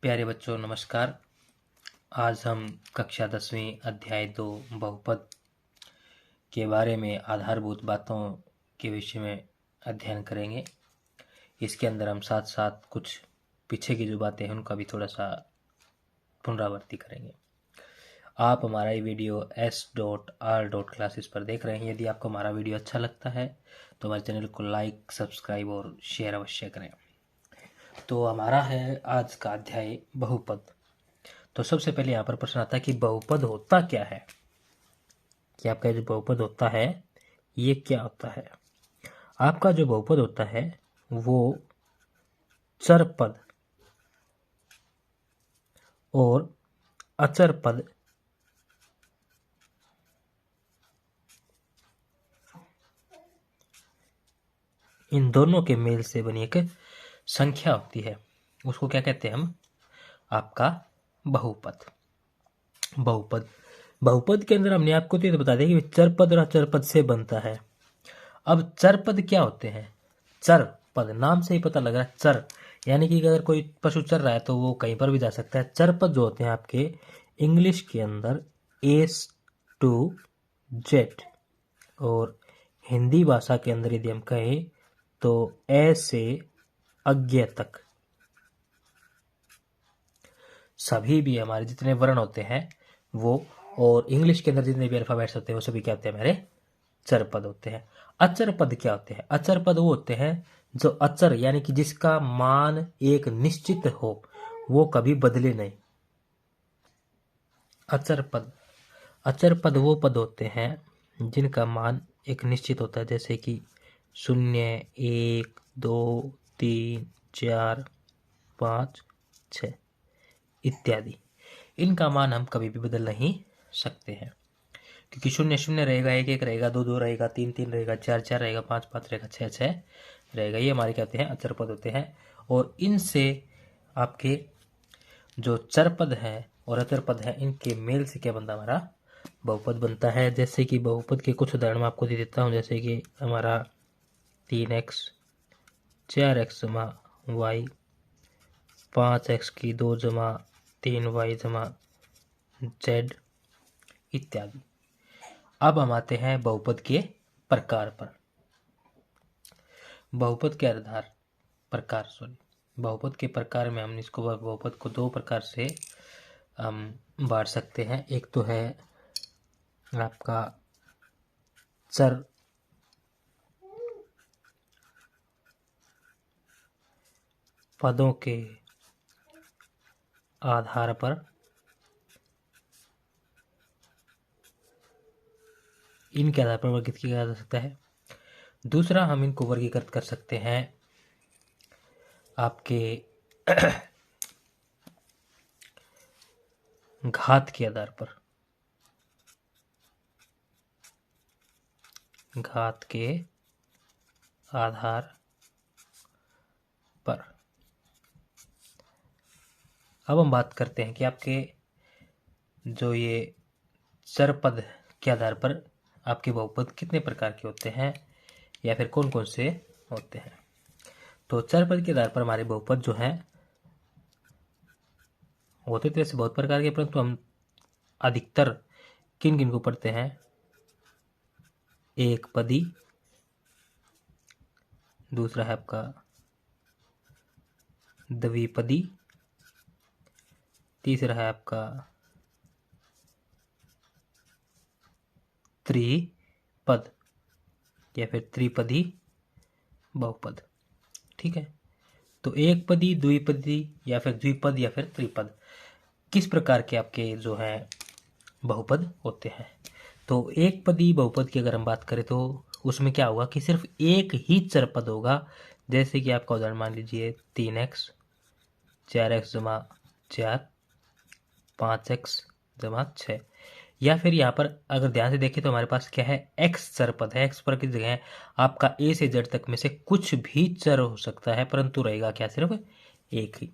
प्यारे बच्चों नमस्कार। आज हम कक्षा 10वीं अध्याय 2 बहुपद के बारे में आधारभूत बातों के विषय में अध्ययन करेंगे। इसके अंदर हम साथ साथ कुछ पीछे की जो बातें हैं उनका भी थोड़ा सा पुनरावृत्ति करेंगे। आप हमारा ये वीडियो s.r.classes पर देख रहे हैं। यदि आपको हमारा वीडियो अच्छा लगता है तो हमारे चैनल को लाइक, सब्सक्राइब और शेयर अवश्य करें। तो हमारा है आज का अध्याय बहुपद। तो सबसे पहले यहाँ पर प्रश्न आता है कि बहुपद होता क्या है। कि आपका जो बहुपद होता है ये क्या होता है। आपका जो बहुपद होता है वो चर पद और अचर पद इन दोनों के मेल से बनी एक संख्या होती है, उसको क्या कहते हैं हम, आपका बहुपद। बहुपद के अंदर हमने आपको तो ये बता दिया कि चर पद और अचर पद से बनता है। अब चर पद क्या होते हैं। चर पद नाम से ही पता लग रहा है, चर यानी कि अगर कोई पशु चर रहा है तो वो कहीं पर भी जा सकता है। चर पद जो होते हैं आपके इंग्लिश के अंदर एस टू जेड और हिंदी भाषा के अंदर यदि हम कहें तो ए से अज्ञ तक सभी भी हमारे जितने वर्ण होते हैं वो, और इंग्लिश के अंदर जितने भी अल्फाबेट्स होते हैं वो सभी क्या होते हैं, हमारे चर पद होते हैं। अचर पद क्या होते हैं। अचर पद वो होते हैं जो अचर यानी कि जिसका मान एक निश्चित हो, वो कभी बदले नहीं। अचर पद वो पद होते हैं जिनका मान एक निश्चित होता है, जैसे कि 0, 1, 2, 3, 4, 5, 6 इत्यादि। इनका मान हम कभी भी बदल नहीं सकते हैं, क्योंकि 0 0 रहेगा, 1 1 रहेगा, 2 2 रहेगा, 3 3 रहेगा, 4 4 रहेगा, 5 5 रहेगा, 6 6 रहेगा। ये हमारे क्या होते हैं, अचर पद होते हैं। और इनसे आपके जो चर पद है और अचर पद है इनके मेल से क्या बनता है, हमारा बहुपद बनता है। जैसे कि बहुपद के कुछ उदाहरण मैं आपको दे देता हूँ। जैसे कि हमारा 3x 4x जमा y, 5x की 2 जमा 3y जमा z इत्यादि। अब हम आते हैं बहुपद के प्रकार पर। बहुपद के बहुपद के प्रकार में हम इसको बहुपद को दो प्रकार से हम बांट सकते हैं। एक तो है आपका चर पदों के आधार पर इनके आधार पर वर्गीकृत किया जा सकता है। दूसरा हम इनको वर्गीकृत कर सकते हैं आपके घात के आधार पर। घात के आधार पर अब हम बात करते हैं कि आपके जो ये चर पद के आधार पर आपके बहुपद कितने प्रकार के होते हैं या फिर कौन कौन से होते हैं। तो चर पद के आधार पर हमारे बहुपद जो हैं होते तो ऐसे बहुत प्रकार के, परंतु हम अधिकतर किन किन को पढ़ते हैं। एक पदी, दूसरा है आपका द्विपदी, तीसरा है आपका त्रिपद या फिर त्रिपदी बहुपद। ठीक है, तो एक पदी, द्विपदी या फिर द्विपद या फिर त्रिपद किस प्रकार के आपके जो हैं बहुपद होते हैं। तो एक पदी बहुपद की अगर हम बात करें तो उसमें क्या होगा कि सिर्फ एक ही चर पद होगा। जैसे कि आपका उदाहरण मान लीजिए 3x 4x जमा 4, 5x जमा 6। या फिर यहाँ पर अगर ध्यान से देखें तो हमारे पास क्या है, x चर पद है। x पर किस जगह है, आपका a से z तक में से कुछ भी चर हो सकता है, परंतु रहेगा क्या, सिर्फ एक ही।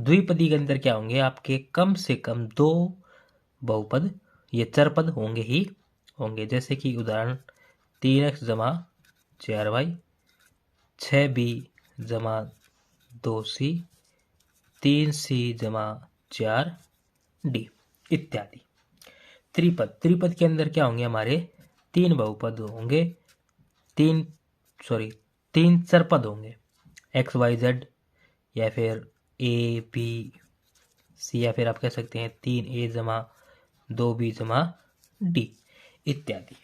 द्विपदी के अंदर क्या होंगे, आपके कम से कम 2 बहुपद ये चर पद होंगे ही होंगे। जैसे कि उदाहरण 3x जमा 4y, 6b जमा 2c, 3c जमा 4d इत्यादि। त्रिपद के अंदर क्या होंगे हमारे? 3 बहुपद होंगे, 3 चरपद होंगे, एक्स वाई जेड या फिर ए बी सी, या फिर आप कह सकते हैं 3a जमा 2b जमा डी इत्यादि।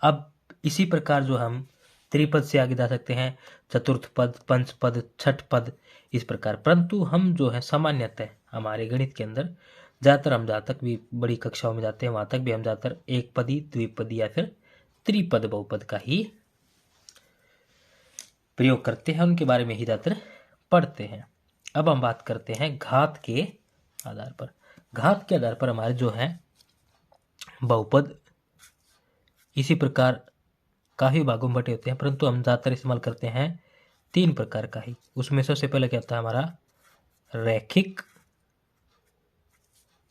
अब इसी प्रकार जो हम त्रिपद से आगे जा सकते हैं, चतुर्थ पद, पंच पद, छठ पद, इस प्रकार। परंतु हम जो है सामान्यतः हमारे गणित के अंदर ज़्यादातर हम जहाँ तक भी बड़ी कक्षाओं में जाते हैं वहाँ तक भी हम ज़्यादातर एक पदी, द्विपदी या फिर त्रिपद बहुपद का ही प्रयोग करते हैं, उनके बारे में ही ज़्यादातर पढ़ते हैं। अब हम बात करते हैं घात के आधार पर। घात के आधार पर हमारे जो है बहुपद इसी प्रकार काफ़ी भागों में बटे होते हैं, परंतु हम ज़्यादातर इस्तेमाल करते हैं 3 प्रकार का ही। उसमें सबसे पहले क्या होता है हमारा रैखिक,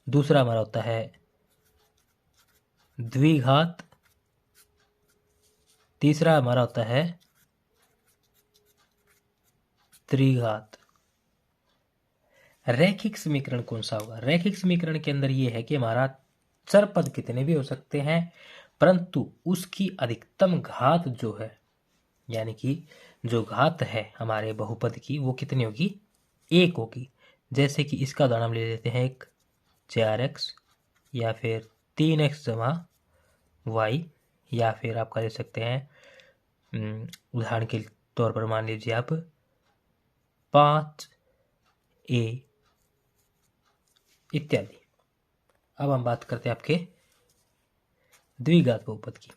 दूसरा हमारा होता है द्विघात, तीसरा हमारा होता है त्रिघात। रैखिक समीकरण कौन सा होगा? रैखिक समीकरण के अंदर ये है कि हमारा चर पद कितने भी हो सकते हैं, परंतु उसकी अधिकतम घात जो है, यानी कि जो घात है हमारे बहुपद की, वो कितनी होगी? 1 होगी। जैसे कि इसका उदाहरण हम ले लेते हैं, एक 4x या फिर 3x जमा y, या फिर आप कह सकते हैं उदाहरण के तौर पर मान लीजिए आप 5a इत्यादि। अब हम बात करते हैं आपके द्विघात बहुपद की।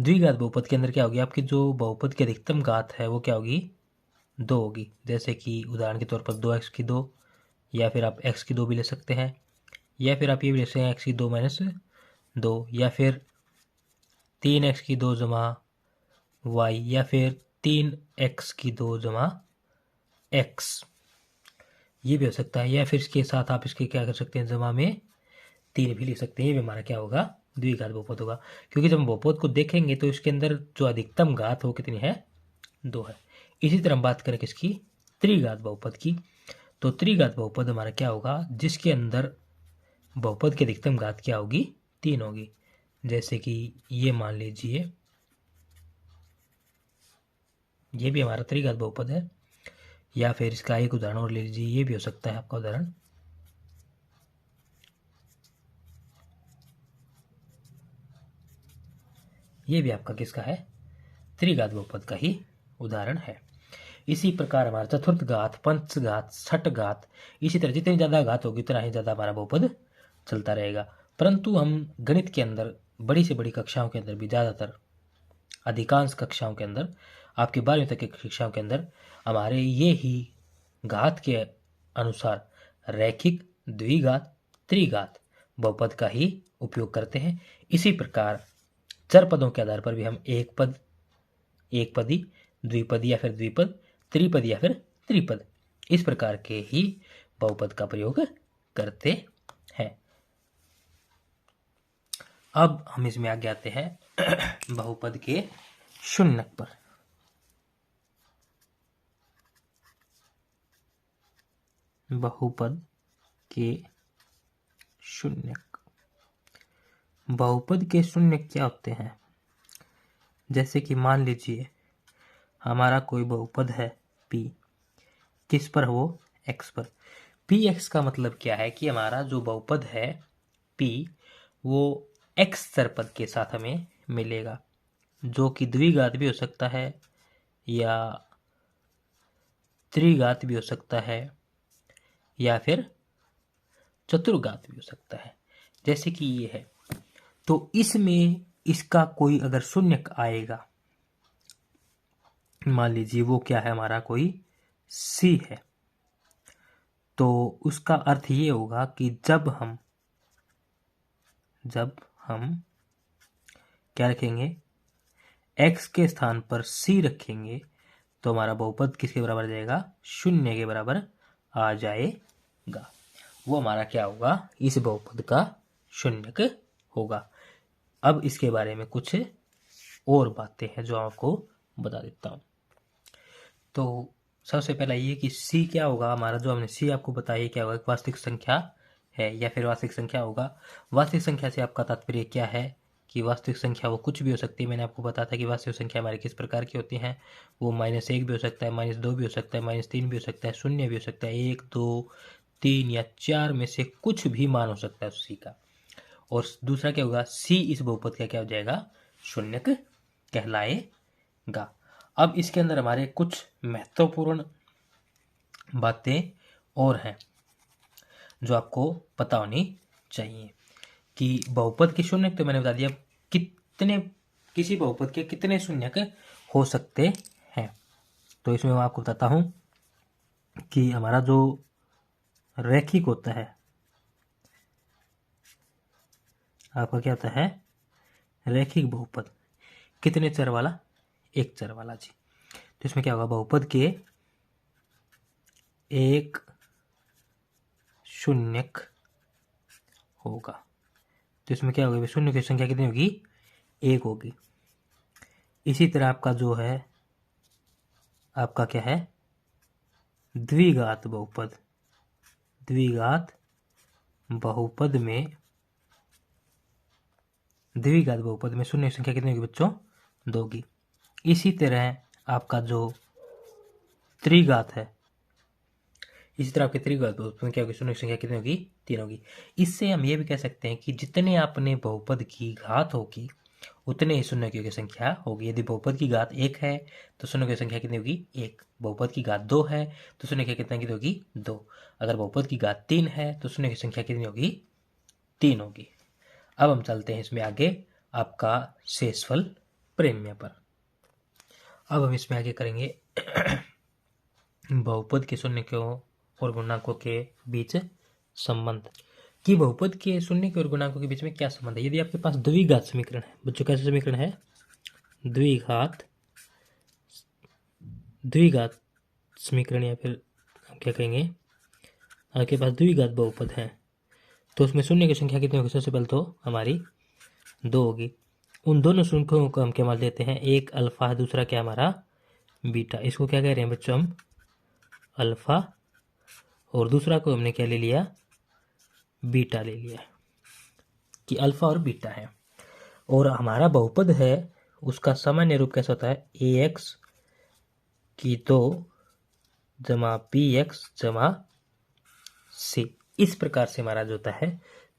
द्विघात बहुपद के अंदर क्या होगी? आपकी जो बहुपद की अधिकतम घात है वो क्या होगी? 2 होगी। जैसे कि उदाहरण के तौर पर 2x की 2, या फिर आप x की 2 भी ले सकते हैं, या फिर आप ये भी ले सकते हैं x की 2 माइनस 2, या फिर 3x की 2 जमा y, या फिर 3x की 2 जमा x, ये भी हो सकता है। या फिर इसके साथ आप इसके क्या कर सकते हैं, जमा में 3 भी ले सकते हैं। ये भी हमारा क्या होगा? द्विघात बहुपद होगा। क्योंकि जब हम बहुपद को देखेंगे तो इसके अंदर जो अधिकतम घात वो कितनी है? 2 है। इसी तरह हम बात करें किसकी? त्रिघात बहुपद की। तो त्रिघात बहुपद हमारा क्या होगा? जिसके अंदर बहुपद की अधिकतम घात क्या होगी? 3 होगी। जैसे कि ये मान लीजिए ये भी हमारा त्रिघात बहुपद है, या फिर इसका एक उदाहरण और ले लीजिए, ये भी हो सकता है आपका उदाहरण। ये भी आपका किसका है? त्रिघात बहुपद का ही उदाहरण है। इसी प्रकार हमारा चतुर्थ घात, पंच घात, छठ घात, इसी तरह जितनी ज़्यादा घात होगी उतना ही ज़्यादा हमारा बहुपद चलता रहेगा। परंतु हम गणित के अंदर बड़ी से बड़ी कक्षाओं के अंदर भी ज़्यादातर अधिकांश कक्षाओं के अंदर, आपकी 12वीं तक की कक्षाओं के अंदर हमारे ये ही घात के अनुसार रैखिक, द्विघात, त्रिघात बहुपद का ही उपयोग करते हैं। इसी प्रकार चर पदों के आधार पर भी हम एक पद, एक पदी, द्विपदी या फिर द्विपद, त्रिपद या फिर त्रिपद, इस प्रकार के ही बहुपद का प्रयोग करते हैं। अब हम इसमें आगे आते हैं बहुपद के शून्यक पर। बहुपद के शून्यक। बहुपद के शून्यक क्या होते हैं? जैसे कि मान लीजिए हमारा कोई बहुपद है p, किस पर? वो x पर। px का मतलब क्या है कि हमारा जो बहुपद है p वो x चरपद के साथ हमें मिलेगा, जो कि द्विघात भी हो सकता है या त्रिघात भी हो सकता है या फिर चतुर्घात भी हो सकता है। जैसे कि ये है, तो इसमें इसका कोई अगर शून्यक आएगा, मान लीजिए वो क्या है हमारा, कोई c है, तो उसका अर्थ ये होगा कि जब हम क्या रखेंगे, x के स्थान पर c रखेंगे, तो हमारा बहुपद किसके बराबर आ जाएगा? 0 के बराबर आ जाएगा। वो हमारा क्या होगा? इस बहुपद का शून्यक होगा। अब इसके बारे में कुछ और बातें हैं जो आपको बता देता हूँ। तो सबसे पहला ये कि सी क्या होगा हमारा, जो हमने सी आपको बताया क्या होगा, एक वास्तविक संख्या है या फिर वास्तविक संख्या होगा। वास्तविक संख्या से आपका तात्पर्य क्या है कि वास्तविक संख्या वो कुछ भी हो सकती है। मैंने आपको बताया था कि वास्तविक संख्या हमारी किस प्रकार की होती हैं। वो -1 भी हो सकता है, -2 भी हो सकता है, -3 भी हो सकता है, 0 भी हो सकता है, 1 2 3 या 4 में से कुछ भी मान हो सकता है सी का। और दूसरा क्या होगा, सी इस बहुपद का क्या हो जाएगा, शून्यक कहलाएगा। अब इसके अंदर हमारे कुछ महत्वपूर्ण बातें और हैं जो आपको पता होनी चाहिए कि बहुपद के शून्यक तो मैंने बता दिया, कितने किसी बहुपद के कितने शून्यक हो सकते हैं। तो इसमें मैं आपको बताता हूं कि हमारा जो रैखिक होता है, आपका क्या होता है, रैखिक बहुपद, कितने चर वाला, एक चर वाला जी। तो इसमें क्या होगा, बहुपद के एक शून्यक होगा। तो इसमें क्या होगा, शून्य की संख्या कितनी होगी, एक होगी। इसी तरह आपका जो है, आपका क्या है, द्विघात बहुपद, द्विघात बहुपद में, द्विघात बहुपद में शून्य की संख्या कितनी होगी बच्चों, 2 की। इसी तरह आपका जो त्रिघात है, इसी तरह आपके त्रिघात बहुपद में क्या होगी, शून्य की संख्या कितनी होगी, 3 होगी। इससे हम ये भी कह सकते हैं कि जितने आपने बहुपद की घात होगी उतने ही शून्य की संख्या होगी। यदि बहुपद की घात 1 है तो शून्य की संख्या कितनी होगी, 1। बहुपद की घात 2 है तो शून्य की कितनी होगी, 2। अगर बहुपद की घात 3 है तो शून्य की संख्या कितनी होगी, 3 होगी। अब हम चलते हैं इसमें आगे आपका शेषफल प्रेम्य पर। अब हम इसमें आगे करेंगे बहुपद के शून्यकों और गुणांकों के बीच संबंध, कि बहुपद के शून्य और गुणांकों के बीच में क्या संबंध है। यदि आपके पास द्विघात समीकरण है बच्चों, कैसे समीकरण है, द्विघात समीकरण, या फिर हम क्या कहेंगे, आपके पास द्विघात बहुपद है तो उसमें शून्य की संख्या कितनी होगी, सबसे पहले तो हमारी 2 होगी। उन दोनों संख्याओं को हम क्या मान लेते हैं, एक अल्फा है, दूसरा क्या हमारा बीटा। इसको क्या कह रहे हैं बच्चों, हम अल्फा, और दूसरा को हमने क्या ले लिया, बीटा ले लिया, कि अल्फा और बीटा है। और हमारा बहुपद है उसका सामान्य रूप कैसा होता है, ax की 2 जमा bx जमा c। इस प्रकार से हमारा जो होता है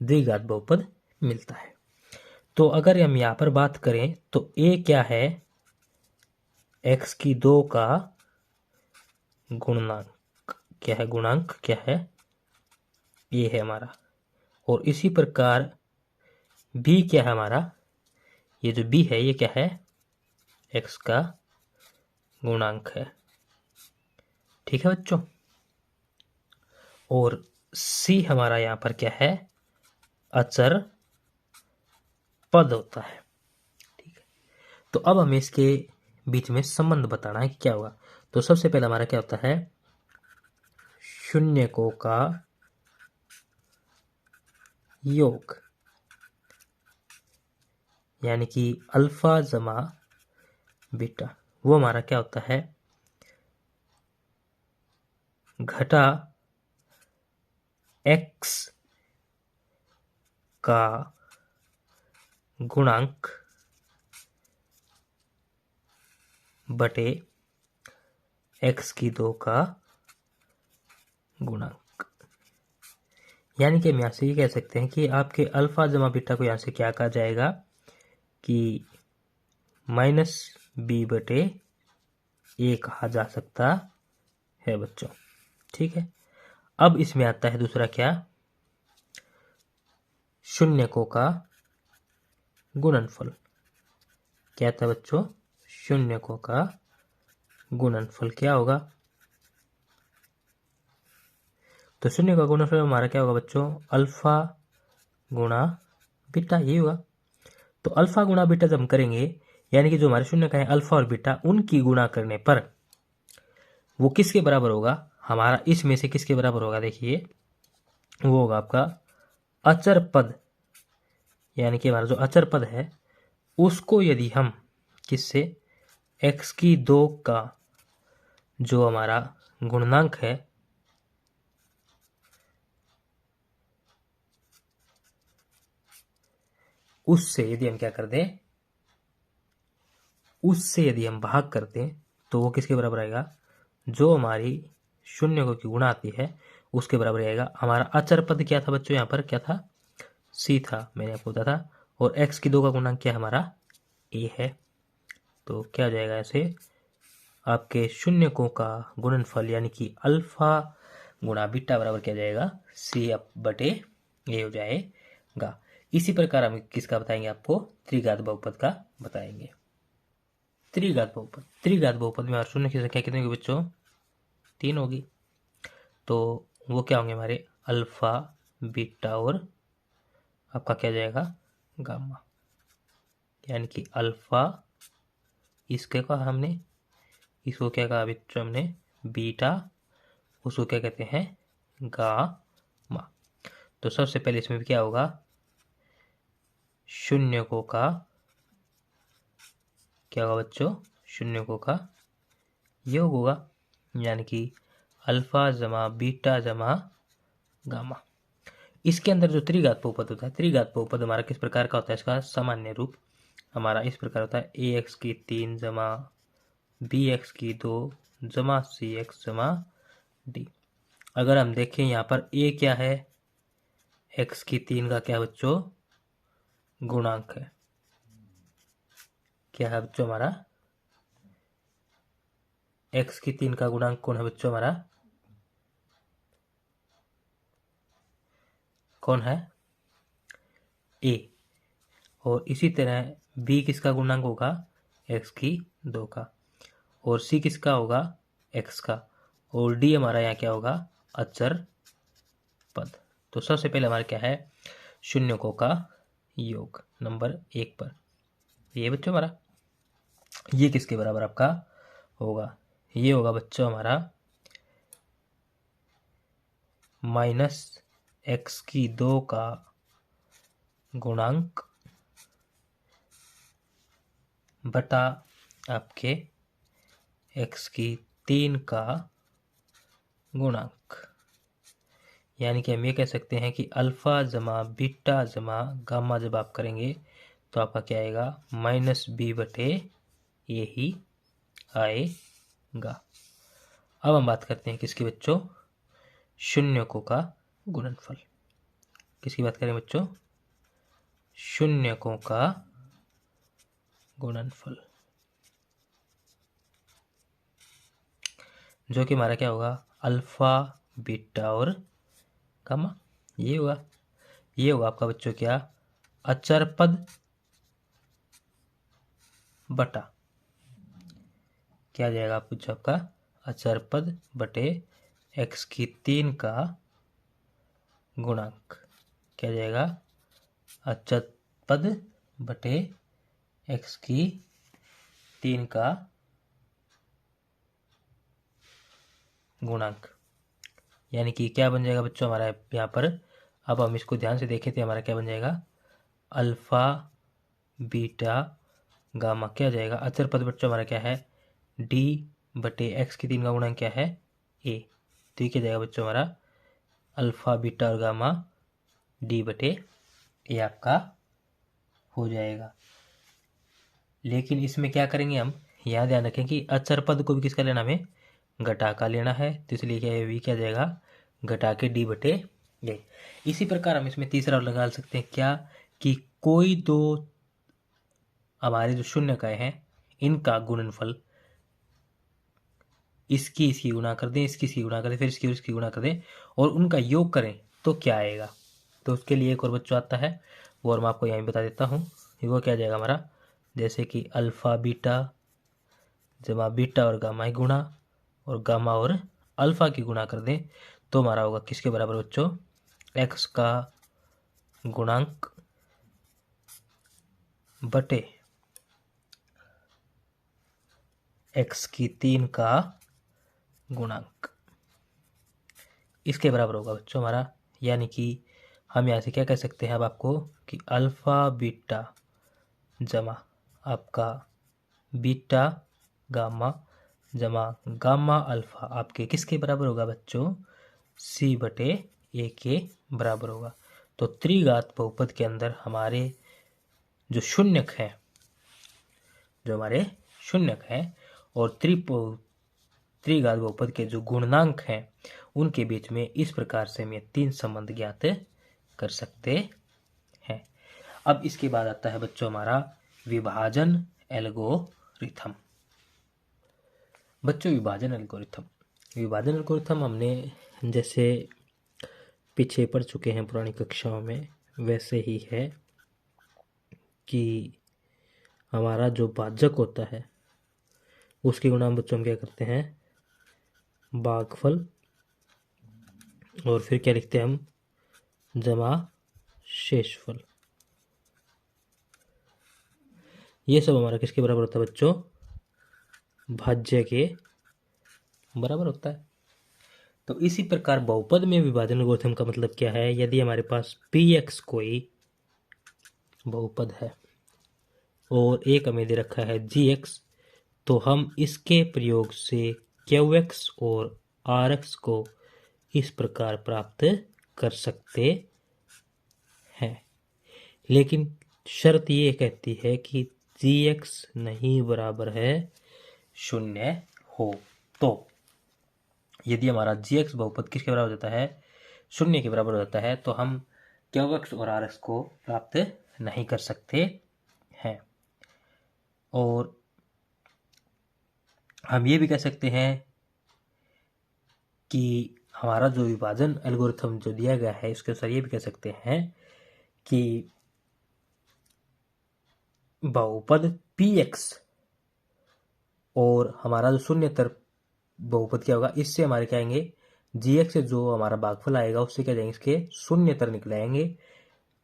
द्विघात बहुपद मिलता है। तो अगर हम यहाँ पर बात करें तो a क्या है, x की 2 का गुणांक क्या है, गुणांक क्या है, ये है हमारा। और इसी प्रकार b क्या है हमारा, ये जो b है ये क्या है, x का गुणांक है। ठीक है बच्चों। और c हमारा यहाँ पर क्या है, अचर पद होता है। ठीक है, तो अब हमें इसके बीच में संबंध बताना है कि क्या होगा। तो सबसे पहले हमारा क्या होता है, शून्यकों का योग, यानी कि अल्फा जमा बीटा, वो हमारा क्या होता है, घटा x का गुणांक बटे x की 2 का गुणांक। यानी कि हम यहाँ से ये कह सकते हैं कि आपके अल्फा जमा बीटा को यहाँ से क्या कहा जाएगा कि -b बटे a कहा जा सकता है बच्चों। ठीक है, अब इसमें आता है दूसरा क्या, शून्यकों का गुणनफल। क्या आता है बच्चों, शून्यकों का गुणनफल क्या होगा, तो शून्य का गुणनफल हमारा क्या होगा बच्चों, अल्फा गुणा बीटा, ये होगा। तो अल्फा गुणा बीटा जब हम करेंगे, यानी कि जो हमारे शून्य का है अल्फा और बीटा, उनकी गुणा करने पर वो किसके बराबर होगा, हमारा इसमें से किसके बराबर होगा, देखिए वो होगा आपका अचर पद। यानी कि हमारा जो अचर पद है उसको यदि हम किससे, x की 2 का जो हमारा गुणनांक है उससे यदि हम क्या कर दें, उससे यदि हम भाग कर दें तो वो किसके बराबर आएगा, जो हमारी शून्य की गुणा आती है उसके बराबर आएगा। हमारा अचर पद क्या था बच्चों, यहाँ पर क्या था, सी था, मैंने आपको बताया था। और x की 2 का गुणांक क्या है हमारा, a है। तो क्या हो जाएगा, ऐसे आपके शून्यकों का गुणनफल यानी कि अल्फा गुणा बीटा बराबर क्या जाएगा, सी अप बटे ए हो जाएगा। इसी प्रकार हम किसका बताएंगे, आपको त्रिघात बहुपद का बताएंगे। त्रिघात बहुपद, त्रिघात बहुपद में शून्य की संख्या कितनी होगी बच्चों, 3 होगी। तो वो क्या होंगे हमारे, अल्फा बीटा और आपका क्या जाएगा, गामा। यानी कि अल्फा, इसके कहा हमने, इसको क्या कहा बच्चों हमने, बीटा, उसको क्या कहते हैं, गामा। तो सबसे पहले इसमें भी क्या होगा, शून्यकों का क्या होगा बच्चों, शून्यकों का योग होगा, यानी कि अल्फा जमा बीटा जमा गामा। इसके अंदर जो त्रिघात बहुपद होता है, त्रिघात बहुपद हमारा किस प्रकार का होता है, इसका सामान्य रूप हमारा इस प्रकार होता है, ax की 3 जमा bx की 2 जमा cx जमा d। अगर हम देखें यहाँ पर a क्या है, x की 3 का क्या बच्चों, गुणांक है। क्या है बच्चों हमारा, x की 3 का गुणांक कौन है बच्चों हमारा, कौन है, a। और इसी तरह b किसका गुणांक होगा, x की 2 का। और c किसका होगा, x का। और d हमारा यहाँ क्या होगा, अचर पद। तो सबसे पहले हमारा क्या है, शून्यकों का योग नंबर 1 पर। ये बच्चों हमारा, ये किसके बराबर आपका होगा, ये होगा बच्चों हमारा -x की 2 का गुणांक बटा आपके x की 3 का गुणांक। यानी कि हम ये कह सकते हैं कि अल्फा जमा बीटा जमा गामा जब आप करेंगे तो आपका क्या आएगा, -b बटे ए ही आएगा। अब हम बात करते हैं किसकी बच्चों, शून्यकों का गुणनफल। किसकी बात करें बच्चों, शून्यकों का गुणनफल, जो कि हमारा क्या होगा, अल्फा बीटा और गामा। ये होगा आपका बच्चों क्या, अचर पद बटा क्या जाएगा बच्चों आपका, अचर पद बटे x की 3 का गुणांक। क्या जाएगा, अचर पद बटे x की 3 का गुणांक। यानी कि क्या बन जाएगा बच्चों हमारा यहाँ पर, अब हम इसको ध्यान से देखें तो हमारा क्या बन जाएगा, अल्फा बीटा गामा। क्या जाएगा, अचर पद बच्चों हमारा क्या है, d बटे x की 3 का गुणांक क्या है, a। तो ये क्या जाएगा बच्चों हमारा, अल्फा बीटा और गामा d बटे a आपका हो जाएगा। लेकिन इसमें क्या करेंगे हम, यहाँ ध्यान रखें कि अचर पद को भी किसका लेना, हमें घटा का लेना है। तो इसलिए क्या है, v क्या जाएगा, घटा के d बटे a। इसी प्रकार हम इसमें तीसरा लगा सकते हैं क्या, कि कोई दो हमारे जो शून्यकाएं हैं इनका गुणनफल इसकी गुणा कर दें, इसकी गुणा कर दें, फिर इसकी गुणा कर दें और उनका योग करें तो क्या आएगा। तो उसके लिए एक और बच्चों आता है, वो और मैं आपको यहीं बता देता हूँ। वो क्या जाएगा हमारा, जैसे कि अल्फा बीटा जमा बीटा और गामा की गुणा और गामा और अल्फा की गुणा कर दें तो हमारा होगा किसके बराबर बच्चों, x का गुणांक बटे x की 3 का गुणांक, इसके बराबर होगा बच्चों हमारा। यानी कि हम यहाँ से क्या कह सकते हैं अब आपको, कि अल्फा बीटा जमा आपका बीटा गामा जमा गामा अल्फा आपके किसके बराबर होगा बच्चों? c बटे a के बराबर होगा। तो त्रिघात बहुपद के अंदर हमारे जो शून्यक है, जो हमारे शून्यक है और त्रिघात बहुपद के जो गुणनांक हैं उनके बीच में इस प्रकार से हम ये 3 संबंध ज्ञात कर सकते हैं। अब इसके बाद आता है बच्चों हमारा विभाजन एल्गोरिथम। बच्चों विभाजन एल्गोरिथम हमने जैसे पीछे पढ़ चुके हैं पुरानी कक्षाओं में, वैसे ही है कि हमारा जो भाजक होता है उसके गुणांक बच्चों हम क्या करते हैं? भागफल, और फिर क्या लिखते हैं हम? जमा शेषफल। ये सब हमारा किसके बराबर होता है बच्चों? भाज्य के बराबर होता है। तो इसी प्रकार बहुपद में विभाजन एल्गोरिथम का मतलब क्या है? यदि हमारे पास px कोई बहुपद है और एक हमें दे रखा है gx, तो हम इसके प्रयोग से qx और rx को इस प्रकार प्राप्त कर सकते हैं। लेकिन शर्त ये कहती है कि gx नहीं बराबर है 0 हो। तो यदि हमारा gx बहुपद किसके बराबर होता है? 0 के बराबर हो जाता है, तो हम qx और rx को प्राप्त नहीं कर सकते हैं। और हम ये भी कह सकते हैं कि हमारा जो विभाजन एल्गोरिथम जो दिया गया है इसके अनुसार ये भी कह सकते हैं कि बहुपद px और हमारा जो शून्यतर बहुपद क्या होगा, इससे हमारे क्या आएंगे? gx से जो हमारा भागफल आएगा उससे क्या जाएंगे? इसके शून्यतर निकल आएंगे।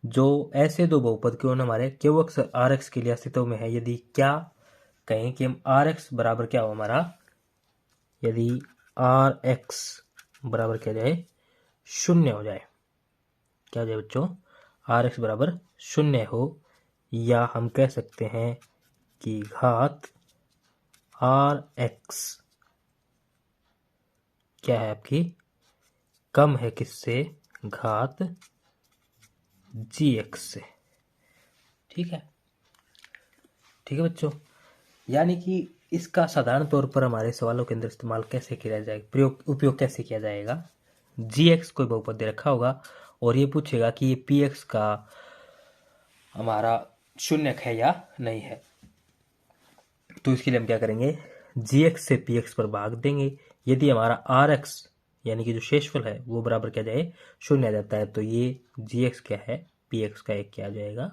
जो ऐसे दो बहुपद क्यों हमारे qx और rx के लिए अस्तित्व में है, यदि क्या कहें कि हम rx बराबर क्या हो हमारा, यदि rx बराबर क्या जाए? 0 हो जाए। क्या हो जाए बच्चों? rx बराबर 0 हो, या हम कह सकते हैं कि घात rx क्या है आपकी? कम है किससे? घात gx से। ठीक है बच्चों। यानी कि इसका साधारण तौर पर हमारे सवालों के अंदर इस्तेमाल कैसे किया जाएगा, उपयोग कैसे किया जाएगा? gx कोई बहुपद दे रखा होगा और ये पूछेगा कि ये px का हमारा शून्यक है या नहीं है, तो इसके लिए हम क्या करेंगे? gx से px पर भाग देंगे। यदि हमारा rx यानी कि जो शेषफल है वो बराबर क्या जाए? 0 आ जाता है, तो ये gx क्या है? px का एक क्या आ जाएगा?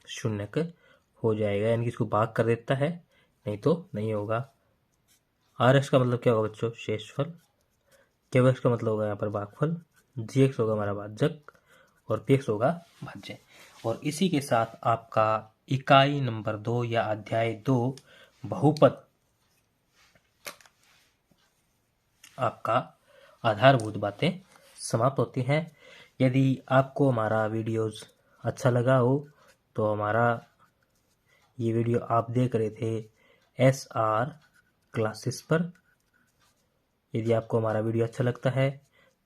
शून्यक हो जाएगा, यानी कि इसको भाग कर देता है, नहीं तो नहीं होगा। rx का मतलब क्या होगा बच्चों? शेषफल। qx का मतलब होगा यहाँ पर भागफल। gx होगा हमारा भाजक और px होगा भाज्य। और इसी के साथ आपका इकाई नंबर 2 या अध्याय 2 बहुपद आपका आधारभूत बातें समाप्त होती हैं। यदि आपको हमारा वीडियोस अच्छा लगा हो तो हमारा ये वीडियो आप देख रहे थे SR क्लासेस पर। यदि आपको हमारा वीडियो अच्छा लगता है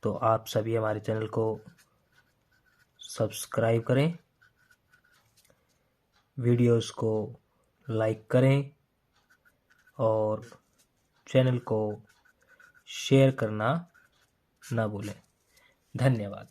तो आप सभी हमारे चैनल को सब्सक्राइब करें, वीडियोस को लाइक करें और चैनल को शेयर करना ना भूलें। धन्यवाद।